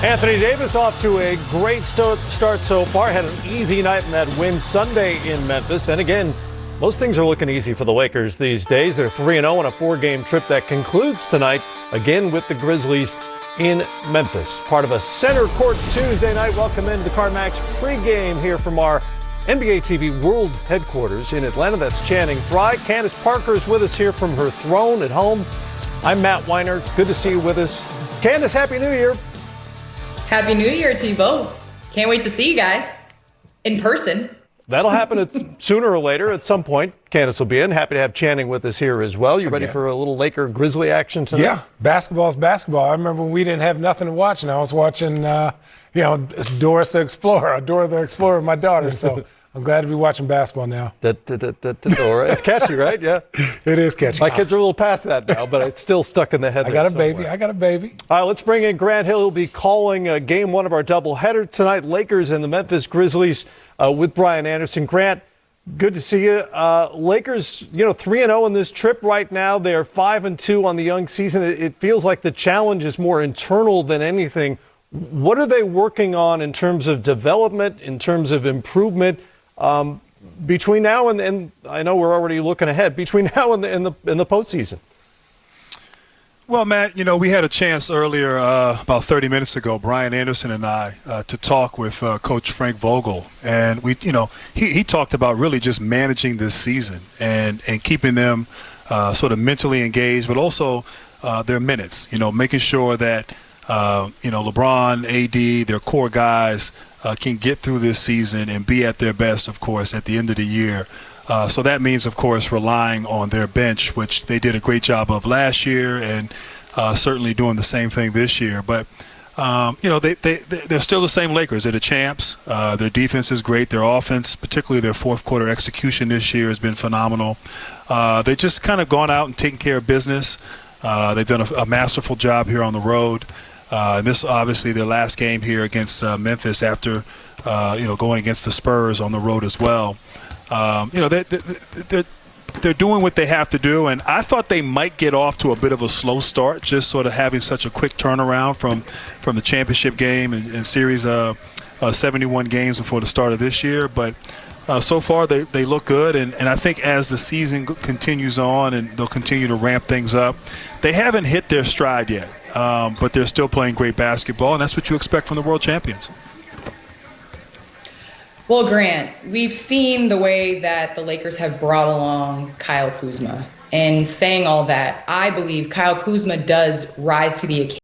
Anthony Davis off to a great start so far. Had an easy night in that win Sunday in Memphis. Then again, most things are looking easy for the Lakers these days. They're 3-0 on a 4-game trip that concludes tonight, again with the Grizzlies in Memphis. Part of a Center Court Tuesday night. Welcome into the CarMax pregame here from our NBA TV World Headquarters in Atlanta. That's Channing Frye. Candace Parker is with us here from her throne at home. I'm Matt Weiner. Good to see you with us. Candace, Happy New Year. Happy New Year to you both. Can't wait to see you guys in person. That'll happen sooner or later at some point. Candace will be in. Happy to have Channing with us here as well. You ready for a little Laker Grizzly action tonight? Yeah, basketball's basketball. I remember when we didn't have nothing to watch, and I was watching, Dora the Explorer with my daughter. So I'm glad to be watching basketball now. Dora. It's catchy, right? Yeah. It is catchy. My kids are a little past that now, but it's still stuck in the head. I got a baby. All right, let's bring in Grant Hill. He'll be calling game one of our doubleheader tonight. Lakers and the Memphis Grizzlies with Brian Anderson. Grant, good to see you. Lakers, 3-0 in this trip right now. They're 5-2 on the young season. It feels like the challenge is more internal than anything. What are they working on in terms of development, in terms of improvement? Between now and I know we're already looking ahead, between now and the postseason? Well, Matt, we had a chance earlier, about 30 minutes ago, Brian Anderson and I, to talk with Coach Frank Vogel. And he talked about really just managing this season and keeping them sort of mentally engaged, but also their minutes, making sure that, LeBron, AD, their core guys can get through this season and be at their best, of course, at the end of the year. So that means, of course, relying on their bench, which they did a great job of last year and certainly doing the same thing this year. But, they're still the same Lakers. They're the champs. Their defense is great. Their offense, particularly their fourth quarter execution this year, has been phenomenal. They've just kind of gone out and taken care of business. They've done a masterful job here on the road. And this obviously their last game here against Memphis after, going against the Spurs on the road as well. They're doing what they have to do, and I thought they might get off to a bit of a slow start, just sort of having such a quick turnaround from the championship game and series 71 games before the start of this year. But so far they look good, and I think as the season continues on and they'll continue to ramp things up, they haven't hit their stride yet, but they're still playing great basketball, and that's what you expect from the world champions. Well, Grant, we've seen the way that the Lakers have brought along Kyle Kuzma. And saying all that, I believe Kyle Kuzma does rise to the occasion.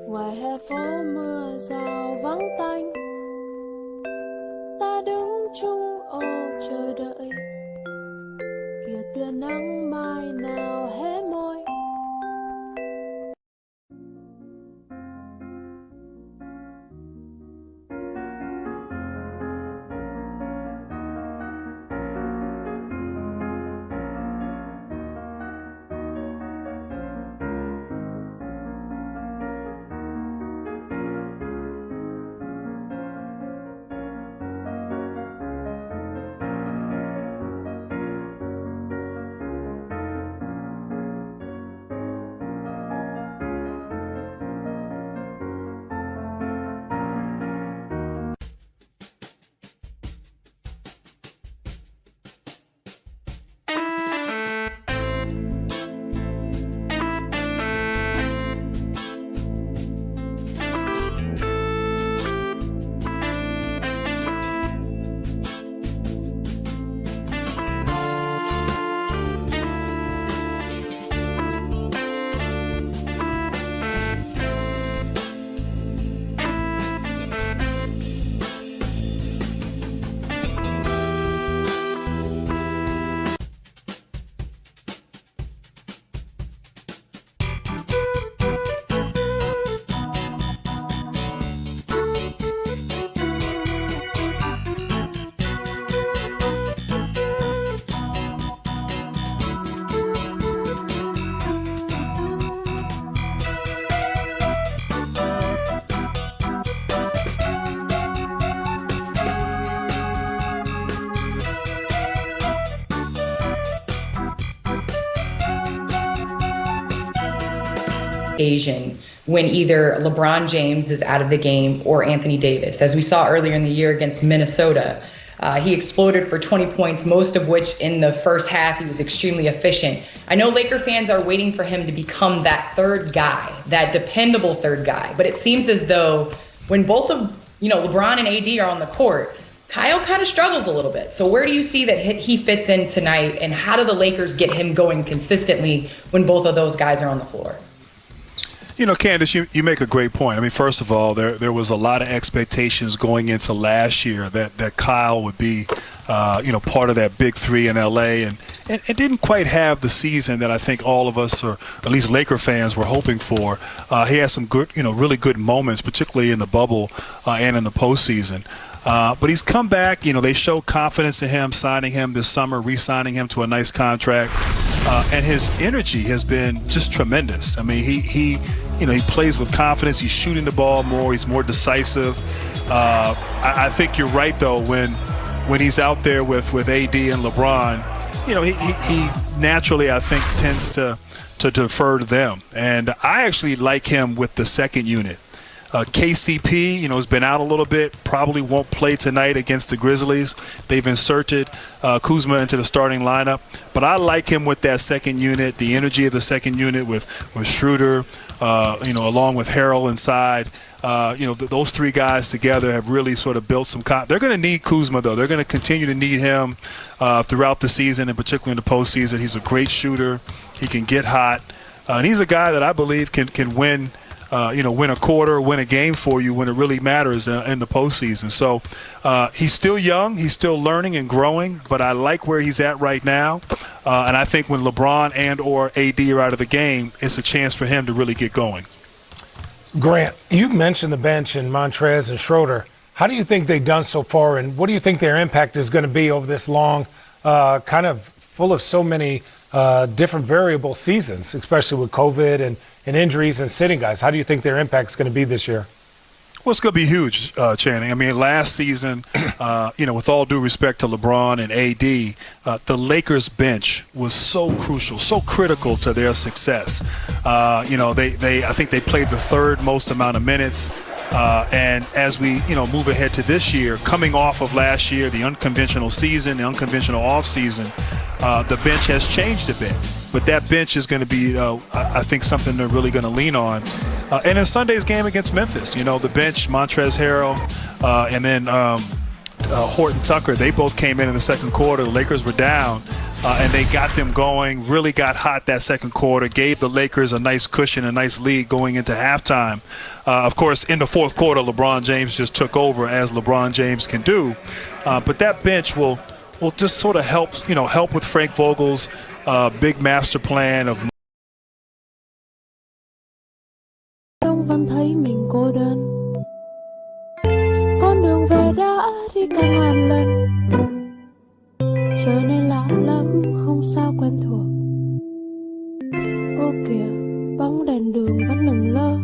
Ngoài hè phố mưa rào vắng tanh, ta đứng chung ô chờ đợi, kìa tia nắng mai nào hé môi. occasion when either LeBron James is out of the game or Anthony Davis. As we saw earlier in the year against Minnesota, he exploded for 20 points, most of which in the first half. He was extremely efficient. I know Laker fans are waiting for him to become that third guy, that dependable third guy. But it seems as though when both of LeBron and AD are on the court, Kyle kind of struggles a little bit. So where do you see that he fits in tonight, and how do the Lakers get him going consistently when both of those guys are on the floor? Candace, you make a great point. I mean, first of all, there was a lot of expectations going into last year that Kyle would be, part of that big three in L.A. and didn't quite have the season that I think all of us, or at least Laker fans, were hoping for. He had some good, really good moments, particularly in the bubble and in the postseason. But he's come back. They showed confidence in him, signing him this summer, re-signing him to a nice contract. And his energy has been just tremendous. I mean, he plays with confidence. He's shooting the ball more. He's more decisive. I think you're right, though, when he's out there with AD and LeBron, he naturally, I think, tends to defer to them. And I actually like him with the second unit. KCP, has been out a little bit, probably won't play tonight against the Grizzlies. They've inserted Kuzma into the starting lineup. But I like him with that second unit, the energy of the second unit with Schroeder, along with Harrell inside. Those three guys together have really sort of built some they're going to need Kuzma, though. They're going to continue to need him throughout the season, and particularly in the postseason. He's a great shooter. He can get hot. And he's a guy that I believe can win win a quarter, win a game for you when it really matters in the postseason. So he's still young, he's still learning and growing, but I like where he's at right now. And I think when LeBron and or AD are out of the game, it's a chance for him to really get going. Grant, you mentioned the bench in Montrez and Schroeder. How do you think they've done so far, and what do you think their impact is going to be over this long, kind of full of so many different variable seasons, especially with COVID and injuries and sitting guys? How do you think their impact is going to be this year? Well, it's going to be huge, Channing. I mean, last season, with all due respect to LeBron and AD, the Lakers bench was so crucial, so critical to their success. I think they played the third most amount of minutes. And as we, move ahead to this year, coming off of last year, the unconventional season, the unconventional offseason, the bench has changed a bit. But that bench is going to be, I think, something they're really going to lean on. And in Sunday's game against Memphis, the bench, Montrezl Harrell, and then Horton Tucker, they both came in the second quarter. The Lakers were down, and they got them going, really got hot that second quarter, gave the Lakers a nice cushion, a nice lead going into halftime. Of course, in the fourth quarter, LeBron James just took over, as LeBron James can do. But that bench will just sort of help with Frank Vogel's big master plan of. Đông vẫn thấy mình cô đơn. Con đường về đã đi càng ngàn lần. Trở nên lạ lắm, không sao quen thuộc. Ô kìa, bóng đèn đường vẫn lững lơ.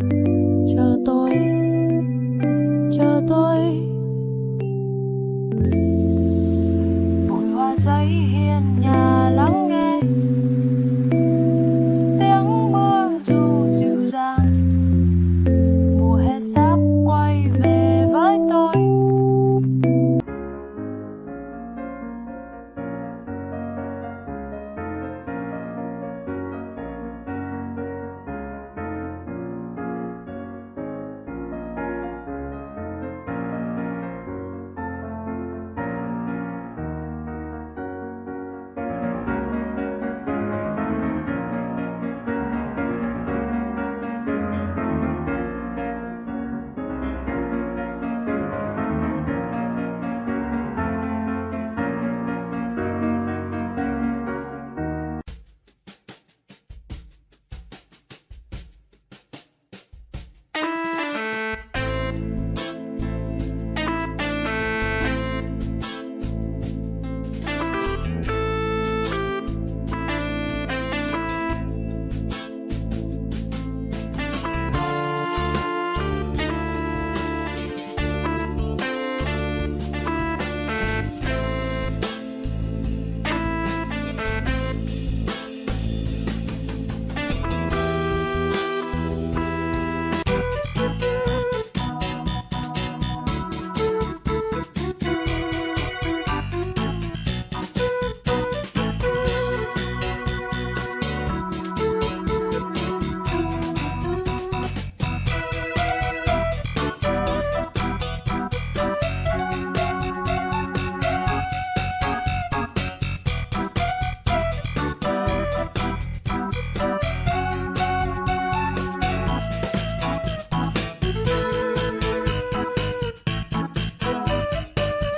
Chờ tôi, chờ tôi. Bụi hoa giấy hiên nhà lắng nghe. Tiếng mưa dù dịu dàng. Mùa hè sắp quay về với tôi.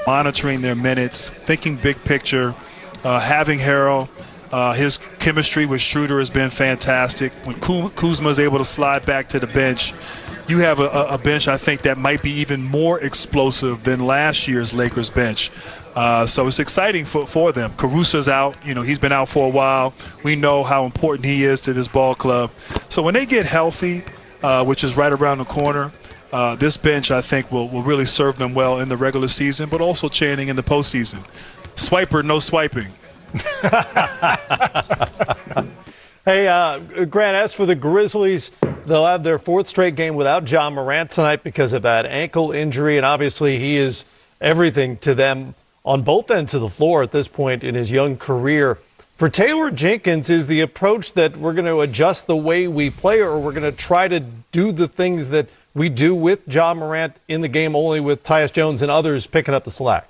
monitoring their minutes, thinking big picture, having Harrell. His chemistry with Schroeder has been fantastic. When Kuzma is able to slide back to the bench, you have a bench, I think, that might be even more explosive than last year's Lakers bench. So it's exciting for them. Caruso's out. He's been out for a while. We know how important he is to this ball club. So when they get healthy, which is right around the corner, this bench, I think, will really serve them well in the regular season, but also Channing in the postseason. Swiper, no swiping. Hey, Grant, as for the Grizzlies, they'll have their fourth straight game without Ja Morant tonight because of that ankle injury, and obviously he is everything to them on both ends of the floor at this point in his young career. For Taylor Jenkins, is the approach that we're going to adjust the way we play, or we're going to try to do the things that we do with Ja Morant in the game, only with Tyus Jones and others picking up the slack?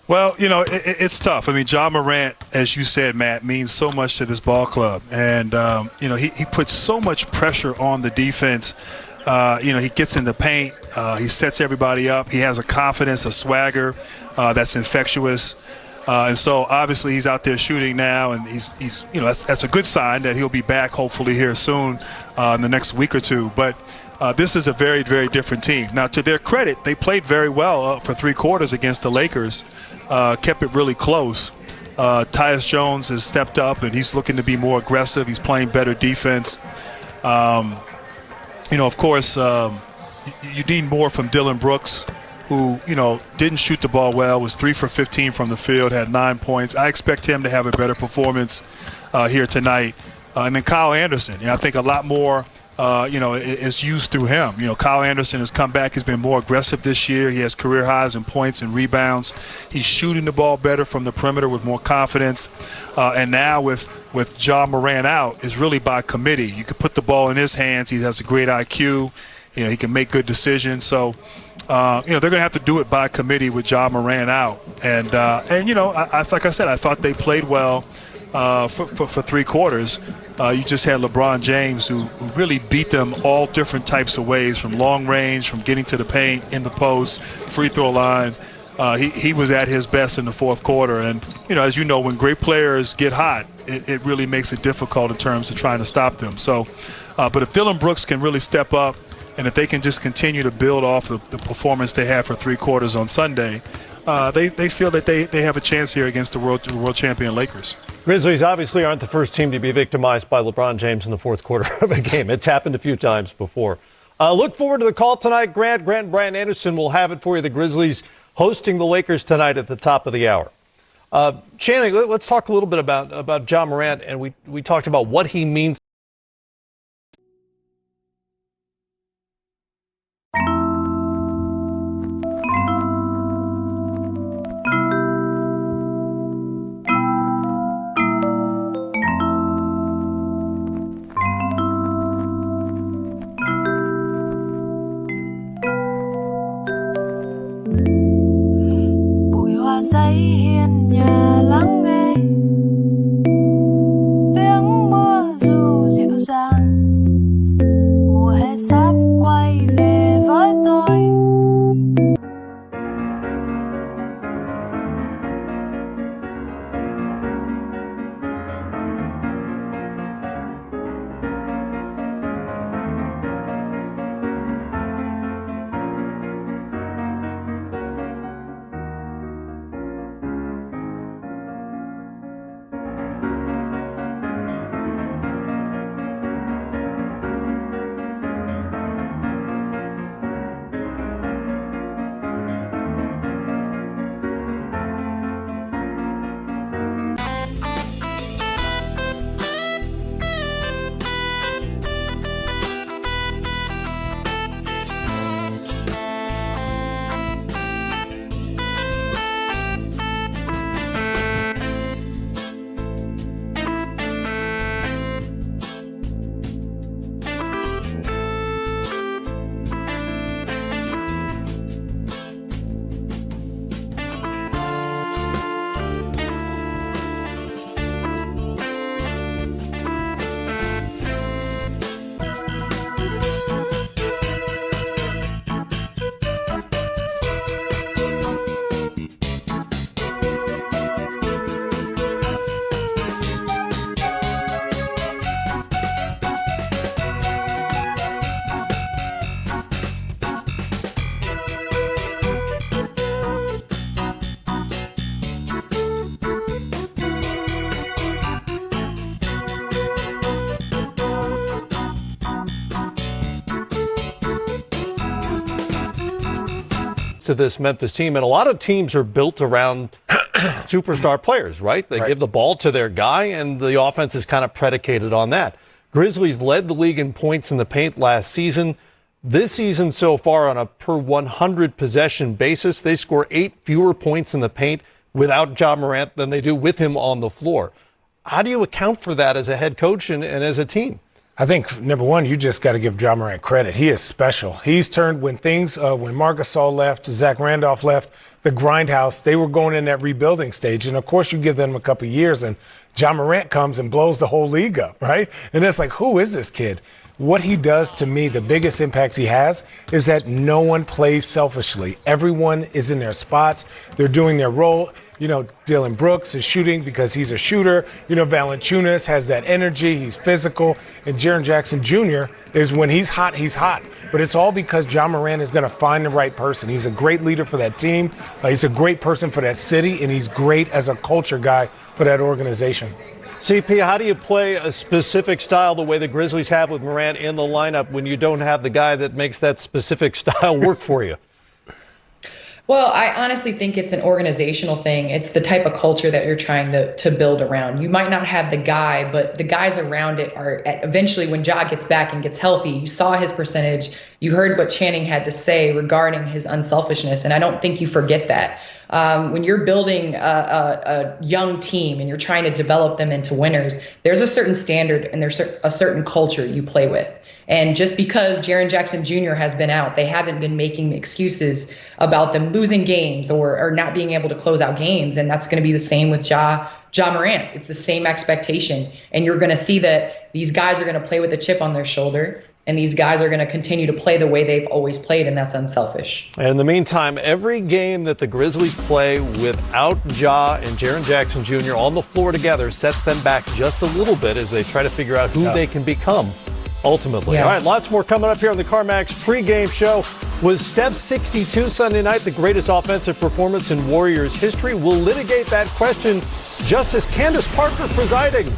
Well, it's tough. I mean, Ja Morant, as you said, Matt, means so much to this ball club. And, he puts so much pressure on the defense. He gets in the paint. He sets everybody up. He has a confidence, a swagger that's infectious. And so, obviously, he's out there shooting now, and he's that's a good sign that he'll be back hopefully here soon in the next week or two. But this is a very, very different team. Now, to their credit, they played very well for three quarters against the Lakers, kept it really close. Tyus Jones has stepped up, and he's looking to be more aggressive. He's playing better defense. Of course, you need more from Dylan Brooks, who, didn't shoot the ball well, was 3 for 15 from the field, had 9 points. I expect him to have a better performance here tonight. And then Kyle Anderson, I think a lot more is used through him. Kyle Anderson has come back. He's been more aggressive this year. He has career highs in points and rebounds. He's shooting the ball better from the perimeter with more confidence. And now with Ja Morant out, is really by committee. You can put the ball in his hands. He has a great IQ. He can make good decisions. So, they're going to have to do it by committee with Ja Morant out. And like I said, I thought they played well for three quarters. You just had LeBron James, who really beat them all different types of ways, from long range, from getting to the paint, in the post, free throw line. He was at his best in the fourth quarter. And, as you know, when great players get hot, it really makes it difficult in terms of trying to stop them. So, but if Dylan Brooks can really step up, and if they can just continue to build off of the performance they had for three quarters on Sunday, they feel that they have a chance here against the world champion Lakers. Grizzlies obviously aren't the first team to be victimized by LeBron James in the fourth quarter of a game. It's happened a few times before. Look forward to the call tonight, Grant. Grant and Brian Anderson will have it for you. The Grizzlies hosting the Lakers tonight at the top of the hour. Channing, let's talk a little bit about Ja Morant, and we talked about what he means. Giấy hiên nhà lắng nghe tiếng mưa dù dịu dàng, mùa hè sắp quay về với tôi. to this Memphis team, and a lot of teams are built around superstar players, right? They give the ball to their guy, and the offense is kind of predicated on that. Grizzlies led the league in points in the paint last season. This season so far, on a per 100 possession basis, they score 8 fewer points in the paint without Ja Morant than they do with him on the floor. How do you account for that as a head coach and as a team? I think, number one, you just got to give Ja Morant credit. He is special. He's turned when Marc Gasol left, Zach Randolph left, the grindhouse, they were going in that rebuilding stage. And, of course, you give them a couple of years, and Ja Morant comes and blows the whole league up, right? And it's like, who is this kid? What he does, to me, the biggest impact he has is that no one plays selfishly. Everyone is in their spots. They're doing their role. You know, Dylan Brooks is shooting because he's a shooter. You know, Valanciunas has that energy. He's physical. And Jaren Jackson Jr. is when he's hot, he's hot. But it's all because Ja Morant is going to find the right person. He's a great leader for that team. He's a great person for that city. And he's great as a culture guy for that organization. CP, how do you play a specific style the way the Grizzlies have with Morant in the lineup when you don't have the guy that makes that specific style work for you? Well, I honestly think it's an organizational thing. It's the type of culture that you're trying to build around. You might not have the guy, but the guys around it are eventually when Ja gets back and gets healthy, you saw his percentage. You heard what Channing had to say regarding his unselfishness, and I don't think you forget that. When you're building a young team and you're trying to develop them into winners, there's a certain standard and there's a certain culture you play with. And just because Jaren Jackson Jr. has been out, they haven't been making excuses about them losing games or not being able to close out games. And that's going to be the same with Ja Morant. It's the same expectation. And you're going to see that these guys are going to play with a chip on their shoulder. And these guys are going to continue to play the way they've always played, and that's unselfish. And in the meantime, every game that the Grizzlies play without Ja and Jaren Jackson Jr. on the floor together sets them back just a little bit as they try to figure out who they can become ultimately. Yes. All right, lots more coming up here on the CarMax pregame show. Was Steph's 62 Sunday night the greatest offensive performance in Warriors history? We'll litigate that question just as Candace Parker presiding.